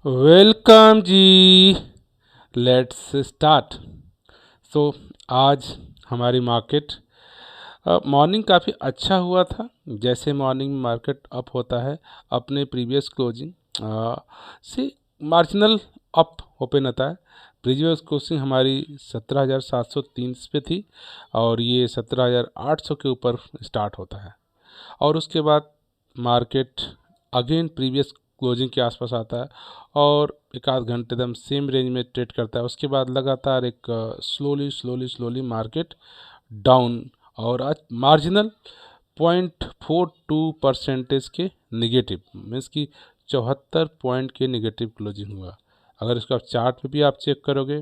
Welcome जी। Let's start. So आज हमारी मार्केट मॉर्निंग काफ़ी अच्छा हुआ था। जैसे मॉर्निंग में मार्केट अप होता है, अपने प्रीवियस क्लोजिंग से मार्जिनल अप ओपन होता है। प्रीवियस क्लोजिंग हमारी 17,730 पे थी और ये 17,800 के ऊपर स्टार्ट होता है और उसके बाद मार्केट अगेन प्रीवियस क्लोजिंग के आसपास आता है और एक आध घंटे एकदम सेम रेंज में ट्रेड करता है। उसके बाद लगातार एक slowly slowly slowly market down और आज मार्जिनल 0.42% के निगेटिव, मीन्स कि 74 पॉइंट के निगेटिव क्लोजिंग हुआ। अगर इसको आप चार्ट पे भी आप चेक करोगे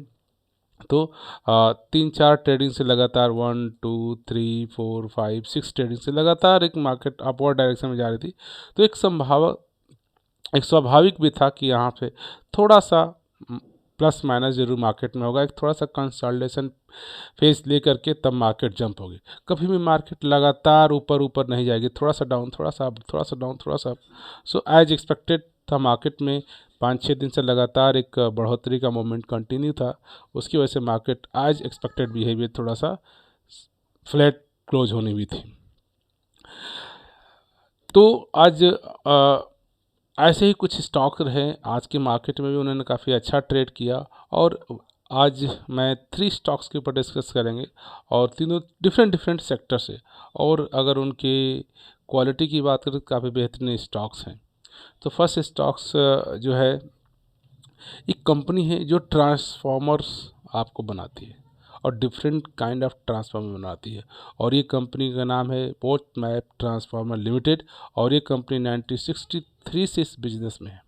तो 3-4 ट्रेडिंग से लगातार 1 2 3 4 5 6 ट्रेडिंग से लगातार एक मार्केट अपवर्ड डायरेक्शन में जा रही थी। तो एक स्वाभाविक भी था कि यहाँ पे थोड़ा सा प्लस माइनस जरूर मार्केट में होगा। एक थोड़ा सा कंसल्टेशन फेज ले करके तब मार्केट जंप होगी। कभी भी मार्केट लगातार ऊपर ऊपर नहीं जाएगी, थोड़ा सा डाउन, थोड़ा सा अप, थोड़ा सा डाउन, थोड़ा सा अप। सो एज एक्सपेक्टेड था मार्केट में 5-6 दिन से लगातार एक बढ़ोतरी का मोमेंट कंटिन्यू था। उसकी वजह से मार्केट एज एक्सपेक्टेड बिहेवियर थोड़ा सा फ्लैट क्लोज होनी भी थी। तो आज ऐसे ही कुछ स्टॉक रहे आज के मार्केट में भी, उन्होंने काफ़ी अच्छा ट्रेड किया। और आज मैं 3 स्टॉक्स के ऊपर डिस्कस करेंगे और तीनों डिफरेंट डिफरेंट सेक्टर से, और अगर उनके क्वालिटी की बात करें तो काफ़ी बेहतरीन स्टॉक्स हैं। तो फर्स्ट स्टॉक्स जो है, एक कंपनी है जो ट्रांसफॉर्मर्स आपको बनाती है और डिफरेंट काइंड ऑफ ट्रांसफार्मर बनाती है, और ये कंपनी का नाम है पोर्ट मैप ट्रांसफार्मर लिमिटेड। और ये कंपनी 1963 से इस बिजनेस में है।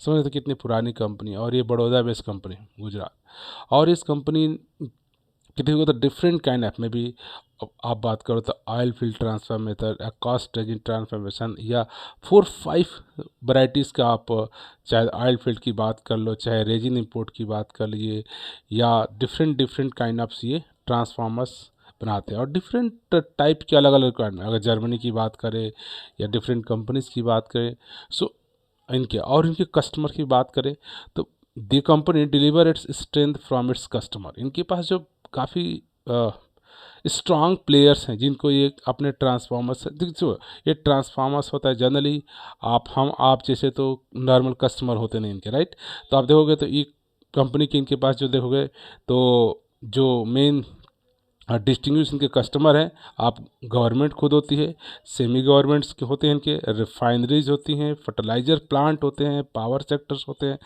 समझ सकते कितनी पुरानी कंपनी है, और ये बड़ौदा बेस्ड कंपनी है, गुजरात। और इस कंपनी किसी को तो डिफरेंट काइंड ऑफ में भी आप बात करो तो ऑयल फील्ड ट्रांसफर मेथड या कॉस्ट रेजिन ट्रांसफॉर्मेशन या 4-5 वैरायटीज़ का आप चाहे ऑयल फील्ड की बात कर लो, चाहे रेजिन इंपोर्ट की बात कर लिए, या डिफरेंट डिफरेंट काइंड ऑफ ये ट्रांसफार्मर्स बनाते हैं और डिफरेंट टाइप के अलग अलग रिक्वायरमेंट। अगर जर्मनी की बात करें या डिफरेंट कंपनीज की बात करें, सो इनके और इनके कस्टमर की बात करें तो the company deliver its strength from its customer. इनके पास जो काफ़ी स्ट्रॉन्ग प्लेयर्स हैं जिनको ये अपने ट्रांसफार्मर्स, जो ये ट्रांसफार्मर्स होता है जनरली, आप जैसे तो नॉर्मल कस्टमर होते नहीं इनके, राइट। तो आप देखोगे तो ये कंपनी के इनके पास जो देखोगे तो जो मेन डिस्टिंग्विश इनके कस्टमर हैं, आप गवर्नमेंट खुद होती है, सेमी गवर्नमेंट्स के होते हैं, इनके रिफाइनरीज होती हैं, फर्टिलाइजर प्लांट होते हैं, पावर सेक्टर्स होते हैं,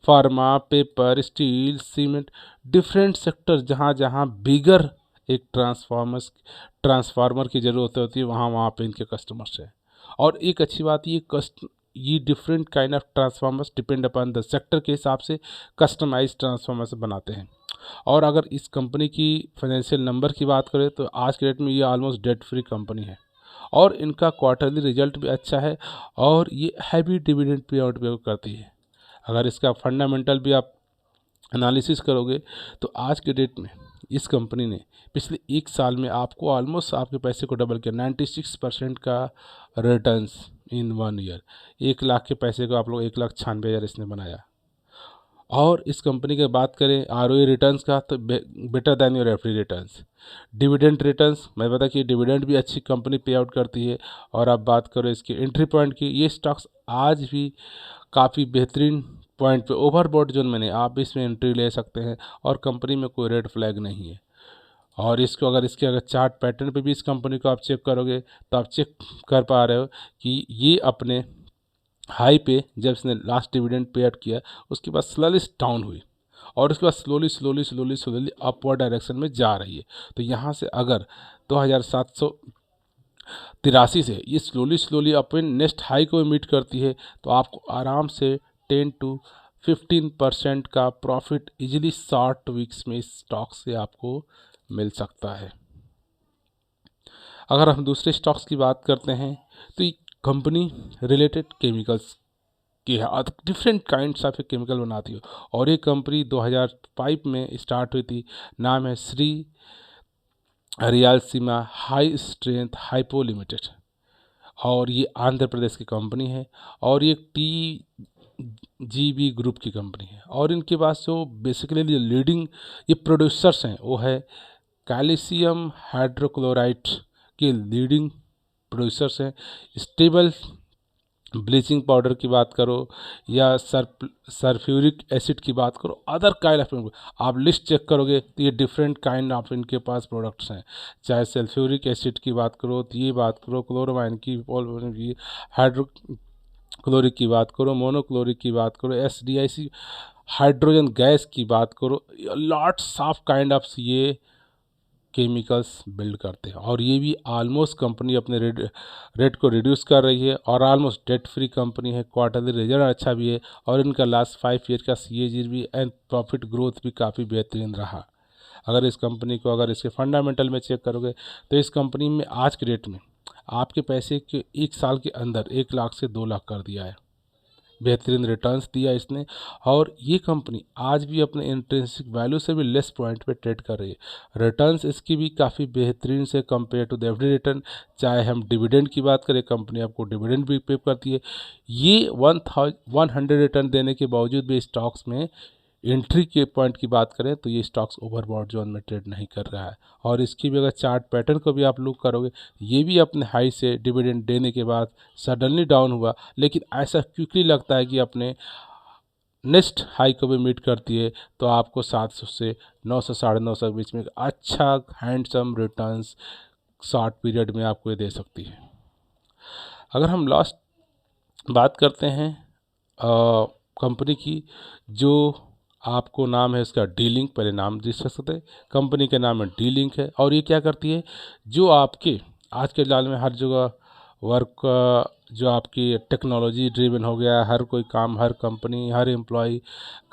pharma, paper, steel, cement, different sector जहाँ जहाँ बिगर एक ट्रांसफार्मर की ज़रूरत होती है, वहाँ वहाँ पे इनके कस्टमर्स हैं। और एक अच्छी बात ये different kind of transformers depend upon the sector के हिसाब से कस्टमाइज ट्रांसफार्मर्स बनाते हैं। और अगर इस कंपनी की फाइनेंशियल नंबर की बात करें तो आज के डेट में ये ऑलमोस्ट डेट फ्री कंपनी है और इनका क्वार्टरली रिजल्ट भी अच्छा है और ये हैवी डिविडेंड पे आउट भी करती है। अगर इसका फंडामेंटल भी आप एनालिसिस करोगे तो आज के डेट में इस कंपनी ने पिछले 1 साल में आपको ऑलमोस्ट आपके पैसे को डबल किया, 96% का रिटर्न्स इन 1 ईयर। 1 लाख के पैसे को आप लोग 1,96,000 इसने बनाया। और इस कंपनी की बात करें आरओई रिटर्न्स का तो better than your FD returns. Dividend returns मैं बता कि डिविडेंड भी अच्छी कंपनी पे आउट करती है। और आप बात करो इसके एंट्री पॉइंट की, ये स्टॉक्स आज भी काफ़ी बेहतरीन पॉइंट पे ओवरबॉट जोन में नहीं, आप इसमें एंट्री ले सकते हैं और कंपनी में कोई रेड फ्लैग नहीं है। और इसको अगर चार्ट पैटर्न पे भी इस कंपनी को आप चेक करोगे तो आप चेक कर पा रहे हो कि ये अपने हाई पे जब इसने लास्ट डिविडेंड पे आउट किया उसके बाद स्लोली डाउन हुई और उसके बाद slowly slowly slowly slowly upward direction में जा रही है। तो यहाँ से अगर 2783 से ये स्लोली स्लोली अपन नेक्स्ट हाई को मीट करती है तो आपको आराम से 10 to 15% का प्रॉफिट इजीली शॉर्ट वीक्स में इस स्टॉक से आपको मिल सकता है। अगर हम दूसरे स्टॉक्स की बात करते हैं तो ये कंपनी रिलेटेड केमिकल्स की है, डिफरेंट काइंड्स ऑफ केमिकल बनाती है और ये कंपनी 2005 में स्टार्ट हुई थी। नाम है Shri Rayalaseema high strength hypo limited और ये आंध्र प्रदेश की कंपनी है। और ये टी जीबी ग्रुप की कंपनी है और इनके पास जो बेसिकली लीडिंग ये प्रोड्यूसर्स हैं वो है कैल्शियम हाइड्रोक्लोराइड के लीडिंग प्रोड्यूसर्स हैं। स्टेबल ब्लीचिंग पाउडर की बात करो या सल्फ्यूरिक एसिड की बात करो, अदर काइंड ऑफ, आप लिस्ट चेक करोगे तो ये डिफरेंट काइंड ऑफ इनके पास प्रोडक्ट्स हैं। चाहे सल्फ्यूरिक एसिड की बात करो तो ये बात करो, क्लोरोमाइन की, हाइड्रोक्लोरिक की बात करो, मोनोक्लोरिक की बात करो, SDIC हाइड्रोजन गैस की बात करो, लॉट्स ऑफ काइंड ऑफ ये केमिकल्स बिल्ड करते हैं। और ये भी ऑलमोस्ट कंपनी अपने रेट को रिड्यूस कर रही है और ऑलमोस्ट डेट फ्री कंपनी है। क्वार्टरली रिजल्ट अच्छा भी है और इनका लास्ट 5 ईयर का CAGR भी एंड प्रॉफिट ग्रोथ भी काफ़ी बेहतरीन रहा। अगर इस कंपनी को अगर इसके फंडामेंटल में चेक करोगे तो इस कंपनी में आज के डेट में आपके पैसे के 1 साल के अंदर 1 लाख से 2 लाख कर दिया है। बेहतरीन रिटर्न्स दिया इसने और ये कंपनी आज भी अपने इंट्रिंसिक वैल्यू से भी लेस पॉइंट पे ट्रेड कर रही है। रिटर्न्स इसकी भी काफ़ी बेहतरीन से compare to the every return. चाहे हम डिविडेंड की बात करें, कंपनी आपको डिविडेंड भी पे करती है। ये 100 रिटर्न देने के बावजूद भी स्टॉक्स में एंट्री के पॉइंट की बात करें तो ये स्टॉक्स ओवरबॉट जोन में ट्रेड नहीं कर रहा है। और इसकी भी अगर चार्ट पैटर्न को भी आप लुक करोगे, ये भी अपने हाई से डिविडेंड देने के बाद सडनली डाउन हुआ, लेकिन ऐसा क्विकली लगता है कि अपने नेक्स्ट हाई को भी मीट करती है। तो आपको 700 से 900 950 के बीच में एक अच्छा हैंडसम रिटर्न्स शॉर्ट पीरियड में आपको ये दे सकती है। अगर हम लास्ट बात करते हैं कंपनी की, जो आपको नाम है इसका D-Link, पहले नाम डिस्कस करते हैं। कंपनी का नाम है D-Link है और ये क्या करती है, जो आपके आज के जाल में हर जगह वर्क, जो आपकी टेक्नोलॉजी ड्रिवन हो गया, हर कोई काम, हर कंपनी, हर एम्प्लॉय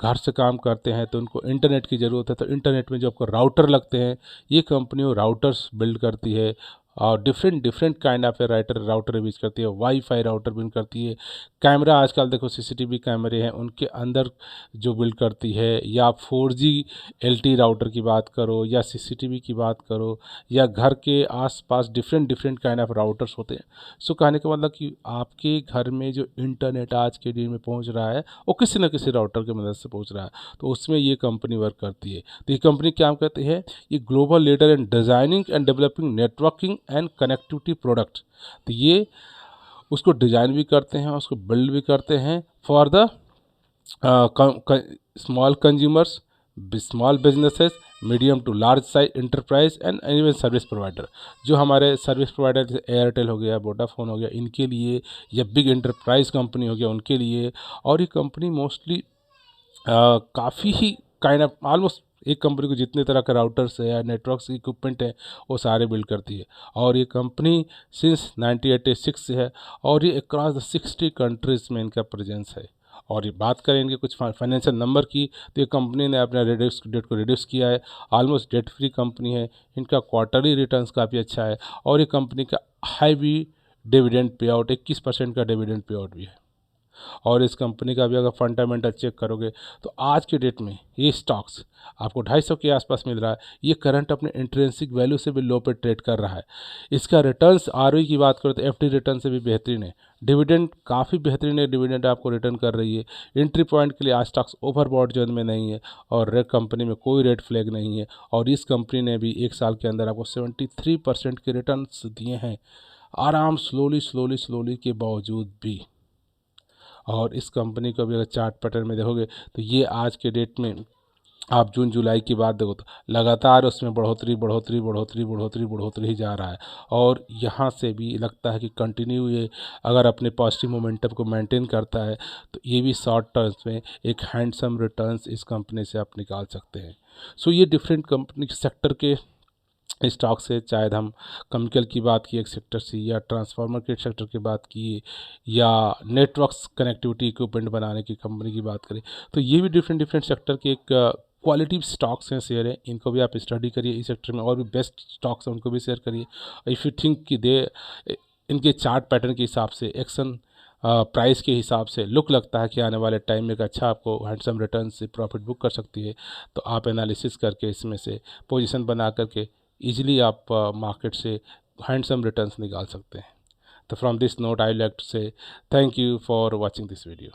घर से काम करते हैं तो उनको इंटरनेट की ज़रूरत है। तो इंटरनेट में जो आपको राउटर लगते हैं, ये कंपनी वो राउटर्स बिल्ड करती है और different kind of router use करती है। वाईफाई राउटर बिल्ड करती है। कैमरा आजकल देखो CCTV कैमरे हैं उनके अंदर जो बिल्ड करती है, या 4G LTE राउटर की बात करो या CCTV की बात करो या घर के आसपास डिफरेंट काइंड ऑफ राउटर्स होते हैं। सो कहने का मतलब कि आपके घर में जो इंटरनेट आज के दिन में पहुंच रहा है वो किसी न किसी राउटर की मदद से पहुंच रहा है, तो उसमें ये कंपनी वर्क करती है। तो ये कंपनी क्या कहती है, ये global leader in designing and developing networking and connectivity product. तो ये उसको डिज़ाइन भी करते हैं, उसको बिल्ड भी करते हैं for the small consumers, small businesses, medium to large size enterprise and even service provider. जो हमारे सर्विस प्रोवाइडर जैसे एयरटेल हो गया, वोडाफोन हो गया, इनके लिए, या बिग इंटरप्राइज कंपनी हो गया उनके लिए। और ये कंपनी मोस्टली काफ़ी ही काइंड ऑफ ऑलमोस्ट एक कंपनी को जितने तरह के राउटर्स है या नेटवर्क्स इक्विपमेंट है वो सारे बिल्ड करती है। और ये कंपनी सिंस 1986 से है और ये अक्रॉस द 60 कंट्रीज़ में इनका प्रेजेंस है। और ये बात करें इनके कुछ फाइनेंशियल नंबर की, तो ये कंपनी ने अपना डेट को रिड्यूस किया है, ऑलमोस्ट डेट फ्री कंपनी है। इनका क्वार्टरली रिटर्न्स काफ़ी अच्छा है और ये कंपनी का हाई भी डिविडेंड पे आउट 21% का डिविडेंड पे आउट भी है। और इस कंपनी का भी अगर फंडामेंटल चेक करोगे तो आज के डेट में ये स्टॉक्स आपको 250 के आसपास मिल रहा है। ये करंट अपने इंट्रिंसिक वैल्यू से भी लो पे ट्रेड कर रहा है। इसका रिटर्न्स ROE की बात करो तो FD रिटर्न से भी बेहतरीन है। डिविडेंड काफ़ी बेहतरीन है, डिविडेंड आपको रिटर्न कर रही है। एंट्री पॉइंट के लिए आज स्टॉक्स ओवरबॉट जोन में नहीं है और रेड कंपनी में कोई रेड फ्लैग नहीं है। और इस कंपनी ने भी 1 साल के अंदर आपको 73% के रिटर्न्स दिए हैं, आराम स्लोली के बावजूद भी। और इस कंपनी को भी अगर चार्ट पैटर्न में देखोगे तो ये आज के डेट में आप जून जुलाई की बात देखो तो लगातार उसमें बढ़ोतरी ही जा रहा है। और यहाँ से भी लगता है कि कंटिन्यू ये अगर अपने पॉजिटिव मोमेंटम को मेंटेन करता है तो ये भी शॉर्ट टर्म्स में एक हैंडसम रिटर्न्स इस कंपनी से आप निकाल सकते हैं। सो ये डिफरेंट कंपनी सेक्टर के स्टॉक से, चाहे हम केमिकल की बात की एक सेक्टर से, या ट्रांसफार्मर के सेक्टर की बात की, या नेटवर्क्स कनेक्टिविटी इक्विपमेंट बनाने की कंपनी की बात करें, तो ये भी डिफरेंट सेक्टर के एक क्वालिटी स्टॉक्स हैं, शेयर हैं। इनको भी आप स्टडी करिए, इस सेक्टर में और भी बेस्ट स्टॉक्स हैं उनको भी शेयर करिए। इफ़ यू थिंक कि दे इनके चार्ट पैटर्न के हिसाब से, एक्शन प्राइस के हिसाब से लुक लगता है कि आने वाले टाइम में एक अच्छा आपको हैंडसम रिटर्न से प्रॉफिट बुक कर सकती है, तो आप एनालिसिस करके इसमें से पोजीशन बना करके इजीली आप मार्केट से हैंडसम रिटर्न्स निकाल सकते हैं। तो from this note I like to say thank you for watching this video.